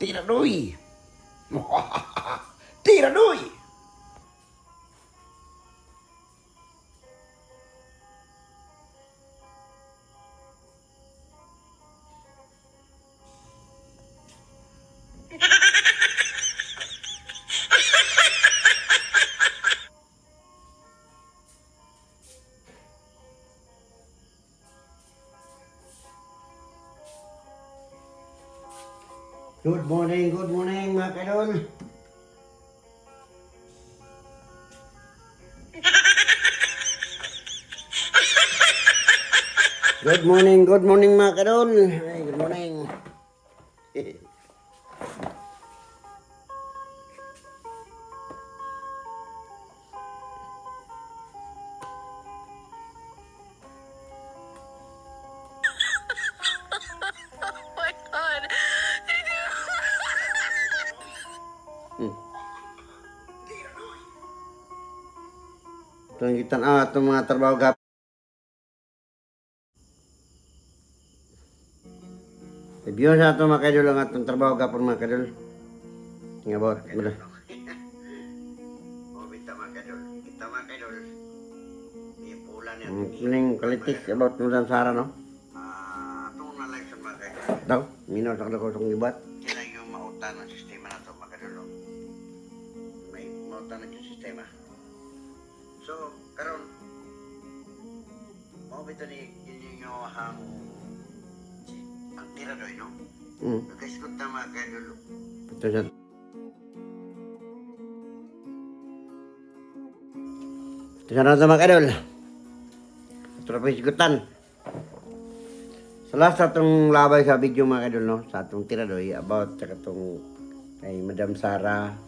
Tira doy! Tira doy! Good morning mga kadol. Good morning mga kadol. Ay, good morning. Itong kita itong mga trabaho gap. Review sa ito mga kadol ang itong trabaho gap mga kadol. Nga ba? Mula. Kita mga kadol. Ipulan yan. Muling kalitik about Nusan Sara no? Itong na-election mga kadol. Daw, minaw sa ko itong ibat. Kailan yung mautan ng sistema na ito mga kadol. May mautan ng sistema. So, karon mo bito ni ninyo ang tira doy, no? Kasi kung tama kayo dulo. Ito siya. Ito siya na ito mga kadol. Ito na po isigutan. Sa last atong labay sa video mga kadol, no? Sa atong tira doy about sa katong kay Madam Sara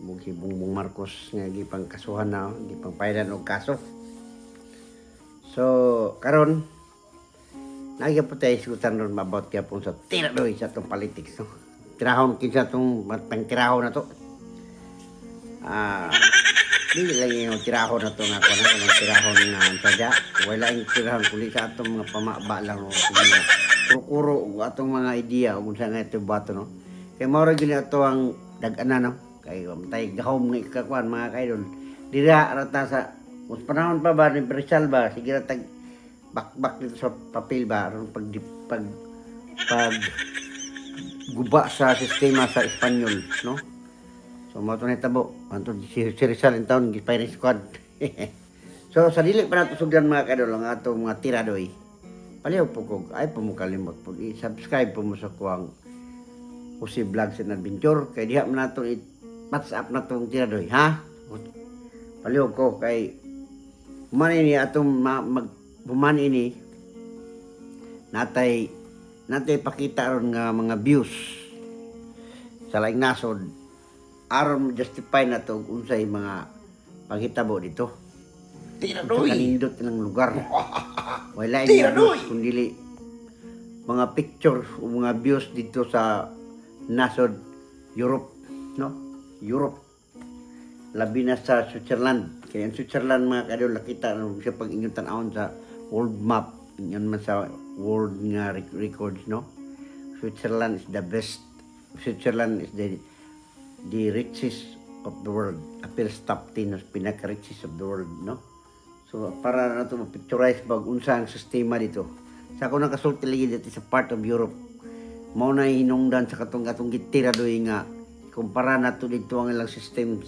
mong si Bongbong Marcos nga gipang kasuhan na, gipang pailan og kaso. So, karon nagyapon isgutan ron about gyapon sa tira doy sa tong politics, no? Tirahon kinsa tong matang tirahon na to. Dili lang yung tirahon na to nga ko na tirahon nga sadya. Wala yung tirahon kundi sa atong mga pamaba lang no. Kuro-kuro og atong mga idea ug unsa nga ito bato, no. Kay mao ra gyud ato ang dag-ana, no. Kay tay gahom nga ikakuan mga kaidol dira rata sa mas panahon pa ba ni Rizal ba sige ra tag bakbak dito sa papel ba aron pag guba sa sistema sa Espanyol, no. So mo to nitabo antod si Rizal in town firing squad. So sa dili pa nato sugdan mga kaidol ang atong mga tiradoy paliw po kog ay po mo kalimot po i-subscribe po mo sa kuang Jose Vlogs and Adventure kay diha man nato match up na tong tiradoy, ha? Palihog ko kay humani ni atong humani ni natay pakita ron nga mga views sa laing nasod aron justify na to unsay mga paghitabo dito. Tiradoy. Kanindot ilang lugar. Wala ini kundi mga picture o mga views dito sa nasod Europe, no? Europe, labi na sa Switzerland. Kaya ang Switzerland mga kadol nakita siya pag inyong tanawon sa world map, inyon man sa world nga records, no? Switzerland is the best. Switzerland is the richest of the world. Appeals top 10 as pinaka-richest of the world, no? So para na ito mapicturize bag unsa ang sistema dito. Sa ako nakasulti lagi dito sa part of Europe. Mao na hinungdan sa katong gitira doy nga kumpara na to dito ang ilang system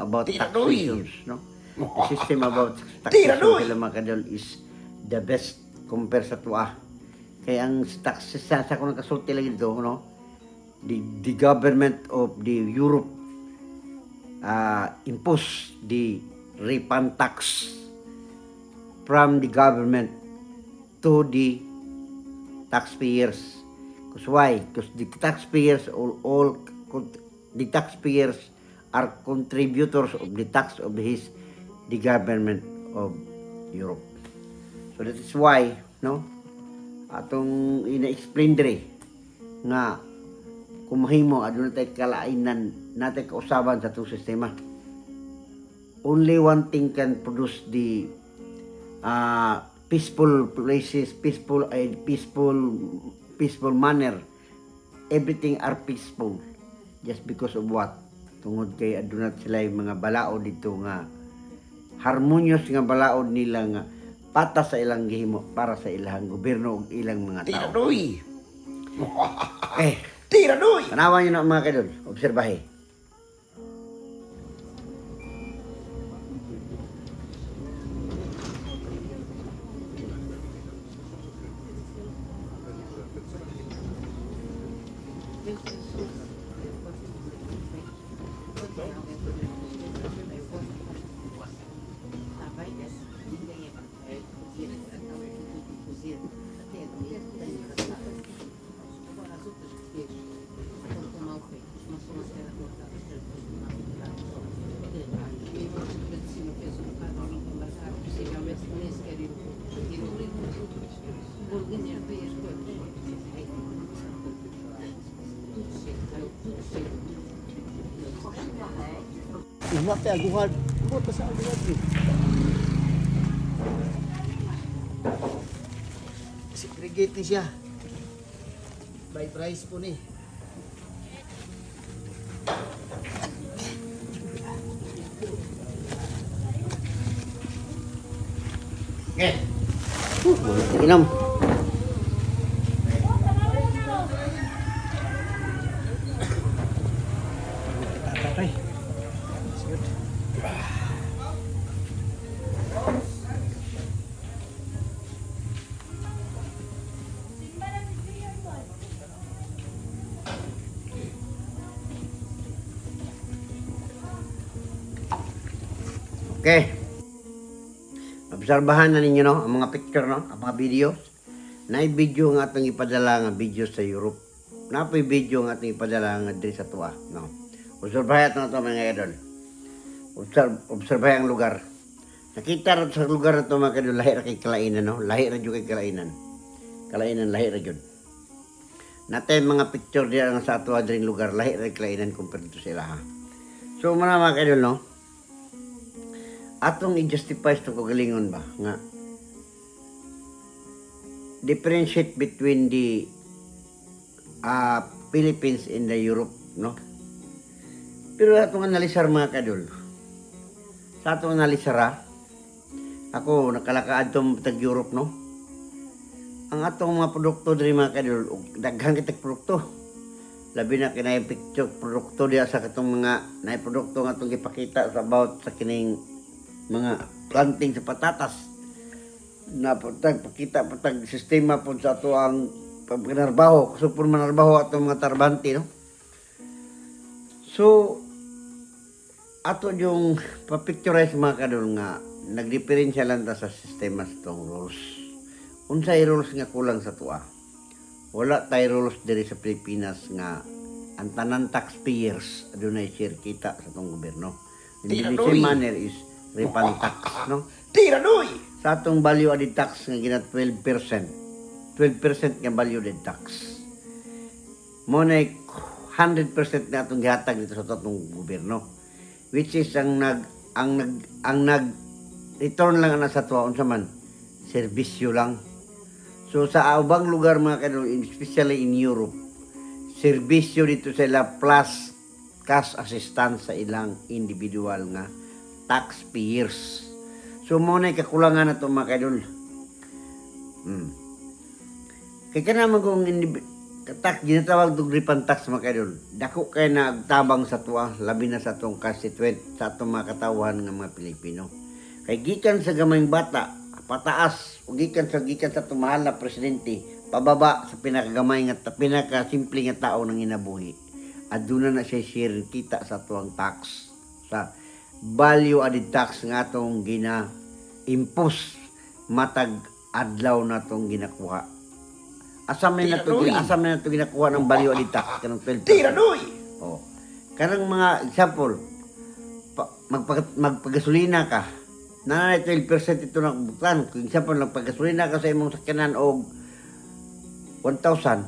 about taxations, no? The system about taxation kila mga kadol is the best compare sa tuwa. Kaya ang taxes sa kung nakasulti lagi dito, no? The government of the Europe impose the refund tax from the government to the taxpayers. Because why? Because the taxpayers all the taxpayers are contributors of the tax of the government of Europe. So that is why, no, atong ina-explain diri nga kung mahimo aduna tay kalainan natin kausaban sa itong sistema. Only one thing can produce the peaceful places, peaceful manner everything are peaceful. Just because of what? Tungod kay adunat sila yung mga balaod dito nga harmonious nga balaod nila nga patas sa ilang gihimo para sa ilang gobyerno ug ilang mga tao. Tiradoy! Eh, Tiradoy! tanawan nyo na mga kaidol, obserbahe. Umat ya aguhan. Buat sa aguhan ni. Segregate ni siya. By price po ni. Okay. Inom. Tatay. Okay. Obserbahan na ninyo no, ang mga picture no, ang mga videos. Na-video nga atong ipadala nga video sa Europe. Napoy video nga atong ipadala nga diri sa tuwa, no. Obserbahan na to mga idol. Obserbahan ang lugar. Nakita ra sa lugar na to mga idol, lahi ra kay kalainan no, lahi ra jud kay kalainan. Kalainan lahi ra jud. Natay mga picture diya nga sa tuwa diri lugar, lahi ra kay kalainan compared to sila ha. So muna mga idol no, atong i-justify ito kagalingon ba nga differentiate between the Philippines and the Europe no, pero atong analisar mga kadol, sa atong analisara ako nakalakaad tong tag Europe no, ang atong mga produkto diri mga kadol daghang kitag produkto, labi na kinay picture produkto diya sa katong mga naay produkto nga atong gipakita sa about sa kining mga planting sa patatas na pakita patag sistema po sa ato ang pagpanarbaho so po manarbaho ato mga tarbante no. So ato yung papicturize mga kadol nga nagdiferensya lang ta sa sistema sa itong rules. Unsay rules nga kulang sa tuwa, wala tay rules diri sa Pilipinas nga ang tanan taxpayers adunay share kita sa itong gobyerno. In the same manner is refund tax, no? Tiradoy! Sa atong value added tax nga gina 12%. 12% nga value added tax. Mo na 100% na atong gihatag dito sa atong gobyerno. Which is ang nag return lang ana sa tuwa unsa man serbisyo lang. So sa ubang lugar mga kadol, especially in Europe, serbisyo dito sila plus cash assistance sa ilang individual nga taxpayers. So mo na kakulangan na ito mga kaidol. Kaya ka naman kung ginatawag itong refund tax mga kaidol, dako kayo na agtabang sa tuwa, labi na sa itong constituent, sa itong mga katawan ng mga Pilipino. Kaya gikan sa gamayng bata, pataas, o gikan sa itong mahal na presidente, pababa sa pinakagamay nga, pinakasimple nga tao ng inabuhi. Aduna na siya share kita sa tuwang tax, sa value added tax nga atong gina-impose matag adlaw na itong ginakuha. Asam na ito ginakuha ng value added tax kanang 12%. Tiradoy! Oh. Kanang mga example, magpagasolina ka, na 12% ito na buklan. Kung example, magpagasolina ka sa imong sakyanan og 1,000,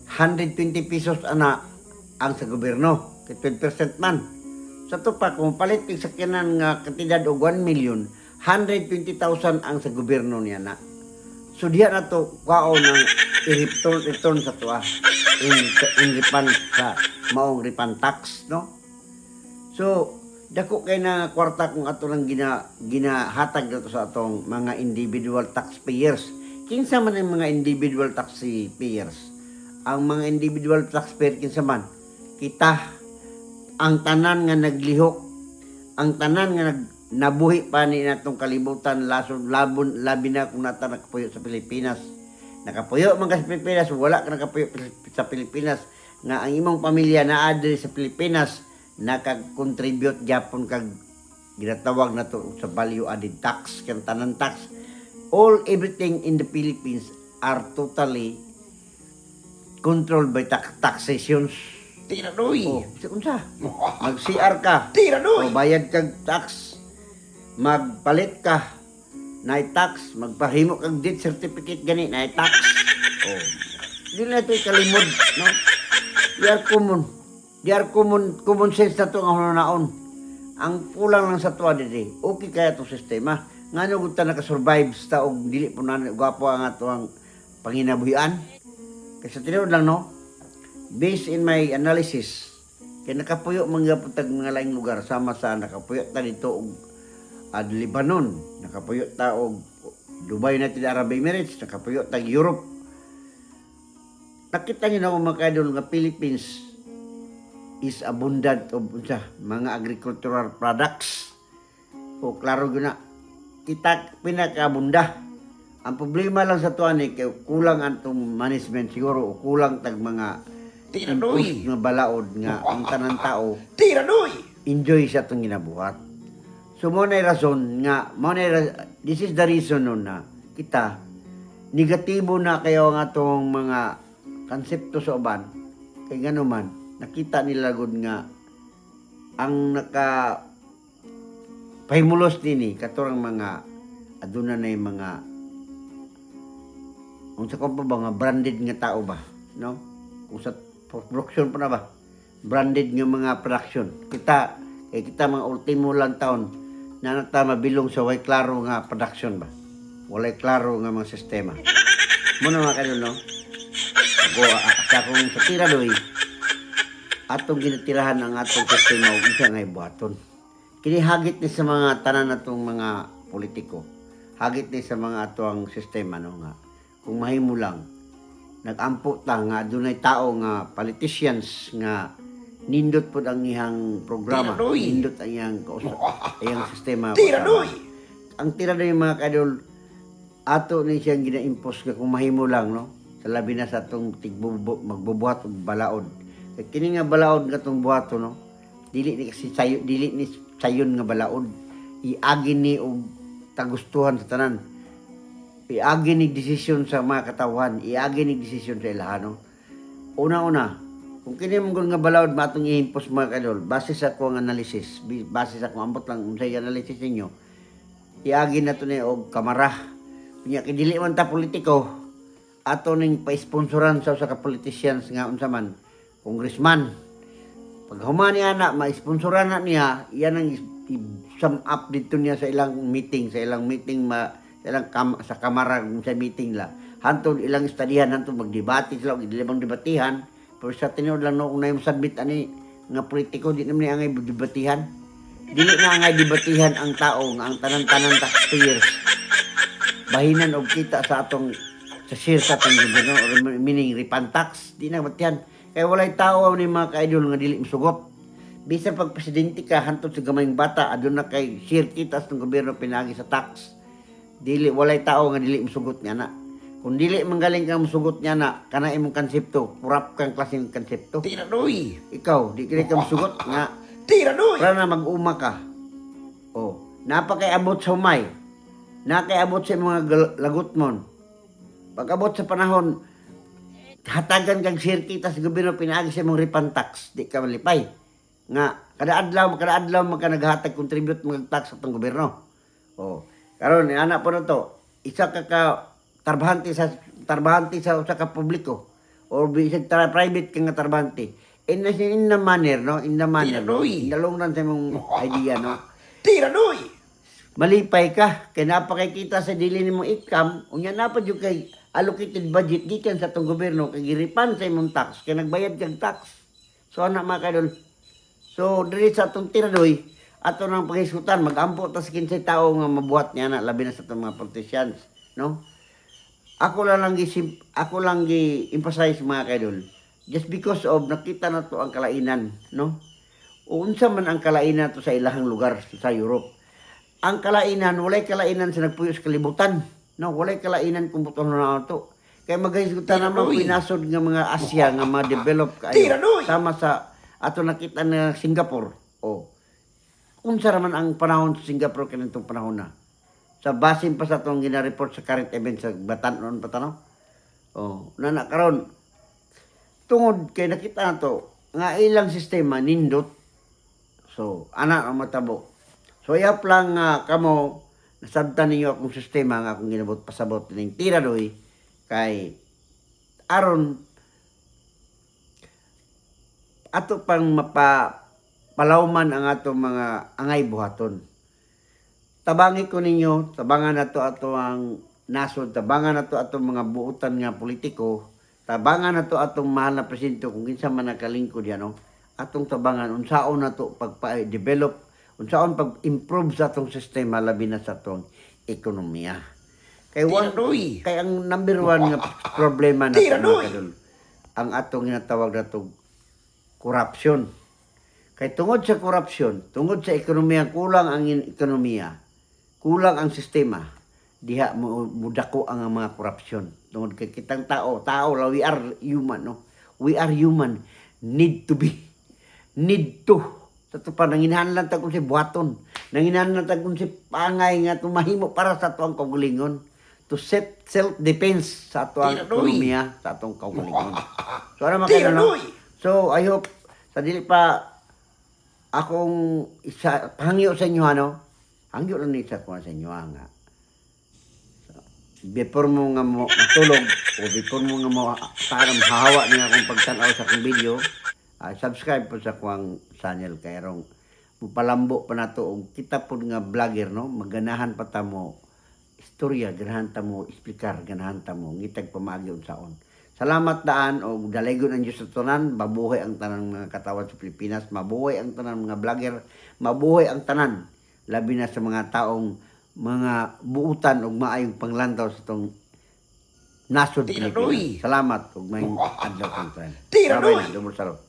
120 pesos ana ang sa gobyerno, kay 12% man. Sa to pa, kung palit yung sakyanan nga kantidad og 1 million, 120,000 ang sa gobyerno niya na. So diya na to, kwao ng i-return sa to in refund sa maong refund tax, no? So, dako kay na kwarta kung ato lang ginahatag nato sa atong mga individual taxpayers. Kinsa man ang mga individual taxpayers? Ang mga individual taxpayer kinsa man? Kita ang tanan nga naglihok, ang tanan nga nabuhi pa ni natong kalibutan labi na kung nata nakapuyo sa Pilipinas. Nakapuyo man ka sa Pilipinas, wala ka nakapuyo sa Pilipinas nga ang imong pamilya naa diri sa Pilipinas nakag-contribute gyapon kag ginatawag nato sa value added tax kang tanan tax. Everything in the Philippines are totally controlled by taxations. Tira doy. Unsa? Mag-CR ka. Tira doy. O bayad kag tax. Magpalit ka. Naay tax. Magpahimo kag death certificate gani naay tax. Dili na ito'y kalimod, no? They are common sense na ito ang naon. Ang kulang lang sa tuwa dito, okay kaya itong sistema. Nga nyo gusto nakasurvive sa og dili po na gwapo ang ato ang panginabuhian. Kasi tinawad lang, no? Based in my analysis, kaya nakapuyo mga mga laing lugar, sama sa nakapuyo ta dito og Lebanon, nakapuyo ta og Dubai, United Arab Emirates, nakapuyo ta Europe. Nakita nyo na mga kaidol nga Philippines is abundant of mga agricultural products. O klaro yun na, kita pinakaabunda. Ang problema lang sa tuwan kay kulang antong management siguro o kulang tag mga Tira doy. nga balaod nga ang tanang tao Tira doy. enjoy sa itong ginabuhat. So mo na rason nga, this is the reason nun na kita negatibo na kayo nga itong mga konsepto sa uban. Kaya gano'n man, nakita nila gud nga ang pahimulos nini katurang mga aduna na yung mga unsa ko pa ba nga branded nga tao ba, no? Usat production pa na ba? Branded nga mga production. Kita mga ultimo lang taon na nata mabilong sa way klaro nga production ba? Walay klaro nga mga sistema. Muna mga kanil, no? Ako, sa kung sa tira doy, atong ginatirahan ang atong sistema o isa nga ibuhaton. Kinihagit ni sa mga tanan natong mga politiko. Hagit ni sa mga atong sistema, no? Nga, kung mahimo lang, nag-ampo ta nga dunay tao nga politicians nga nindot pod ang iyang programa, Tira doy. nindot ang iyang sistema. Tira doy. Ang tira doy mga kadol, ato ni siyang gina-impose nga kung mahimo lang, no? Sa labi na sa atong magbubuhat og balaod. Kaya kini nga balaod nga tong buhato, no? Dili ni sayon nga balaod. Iagi ni og tagustuhan sa tanan. Iagi ni desisyon sa mga katawhan, iagi ni desisyon sa ilahano. Una-una, kung kini mong nga balaod matong i-impose mga kadol, base sa akong analysis, base sa akong ambot lang unsay analysis ninyo, iagi na to ni og kamara. Kunya kidili man ta politiko, ato ning pa-sponsoran sa usa ka politicians nga unsa man, congressman. Pag humani ana ma-sponsoran na niya, iyan ang sum up dito niya sa ilang meeting, sa kamara sa meeting la. Hantod ilang estadihan, hantod magdebate sila, ilang debatihan. Pero sa tinod lang no, kung na yung submit ani nga politiko, di naman angay debatihan. Dili na angay debatihan ang tao, nga ang tanan-tanan taxpayers. Bahinan og kita sa atong sa share sa atong gobyerno, meaning refund tax, di na batihan. Kaya walay tao ni mga ka-idol nga dili masugot. Bisa pag presidente ka, hantod sa gamayng bata, adun na kay share kita sa gobyerno pinagi sa tax. Dili walay tao nga dili masugot niya na. Kung dili manggaling kang masugot niya na, kana imong konsepto, purap kang klaseng konsepto. Tira doy. Ikaw, di kini ka masugot nga Tira doy. para na mag-uma ka. O, napakaiabot sa humay. Nakaiabot sa mga lagot mon. Pag abot sa panahon, hatagan kang share kita sa gobyerno pinaagi sa imong refund tax, di ka malipay. Nga, kada adlaw maka naghatag contribute mga tax sa itong gobyerno. O, karon ana po na to, isa ka tarbahante sa usa ka publiko or bisag private ka nga tarbahante. In the manner, no? In the manner, no? Tira, In the long run sa imong idea, no? Tira doy. Malipay ka, kaya napakikita sa dili nimong income, unya na pa yung kay allocated budget gikan sa atong gobyerno kay giripan sa imong tax kay nagbayad kag tax. So ana mga kaidol. So diri sa atong tiradoy ato nang paghisgutan magampo ta sa kinsay tao nga mabuhat niya na labi na sa atong mga politicians, no? Ako lang gi-emphasize mga kaidol. Just because of nakita na to ang kalainan, no? O unsa man ang kalainan to sa ilahang lugar sa Europe. Ang kalainan, walay kalainan sa nagpuyo sa kalibutan. No, walay kalainan kung buton na to. Kaya maghisgutan naman pinasod nga mga Asia nga ma-develop Tira, kayo. Noy! Sama sa ato nakita na Singapore. O, unsa raman ang panahon sa Singapore kanitong panahon na. Sa basin pa sa itong gina-report sa current events sa Batanon, Patano. O, karon tungod kay nakita na to, nga ilang sistema nindot. So, ana ang matabo. So, yap lang kamo, nasabtan ninyo akong sistema nga akong ginabot pasabot ng tiradoy kay aron ato pang palawman ang ato mga angay buhaton. Tabangi ko ninyo, tabangan na to ato ang nasod, tabangan na to atong mga buutan nga politiko, tabangan na to atong mahal na presidente kung kinsa man nakalingkod yan, no? Atong tabangan, unsaon na to pagpa-develop, unsaon pag-improve sa atong sistema, labi na sa atong ekonomiya. Kay Tiradoy! kay ang number one nga problema na Tiradoy! ang atong ginatawag na to corruption. Kay tungod sa corruption, tungod sa ekonomiya, kulang ang ekonomiya, kulang ang sistema, diha mudako ang mga corruption. Tungod kay kitang tao, we are human, no? We are human, need to. Sa to pa, nanginahanglan ta kung si buhaton, nanginahanglan ta kung si pangay nga tumahimo para sa tuang kaugalingon, to self-defense sa tuang ekonomiya, sa atong kaugalingon. So, ano makita, no? So, I hope, sa dili pa, akong pahangyo sa inyo, ano? Hangyo lang ni isa ko sa inyo, nga. Before mo nga mo matulog, o before mo nga mo parang hahawa niya akong pagtanaw sa akong video, subscribe po sa kuang channel kay rong mupalambo pa nato og kita pod nga vlogger, no? Maganahan pa ta mo istorya, ganahan ta mo explicar, ganahan ta mo ngitag pamaagi unsaon. Salamat daan og dalaygon ang Dios sa tanan, mabuhay ang tanan mga katawan sa Pilipinas, mabuhay ang tanan mga vlogger, mabuhay ang tanan labi na sa mga taong mga buutan og maayong panglantaw sa tong nasod Pilipinas. Salamat ug may adlaw kang tanan. Tiradoy! Dumol sarap.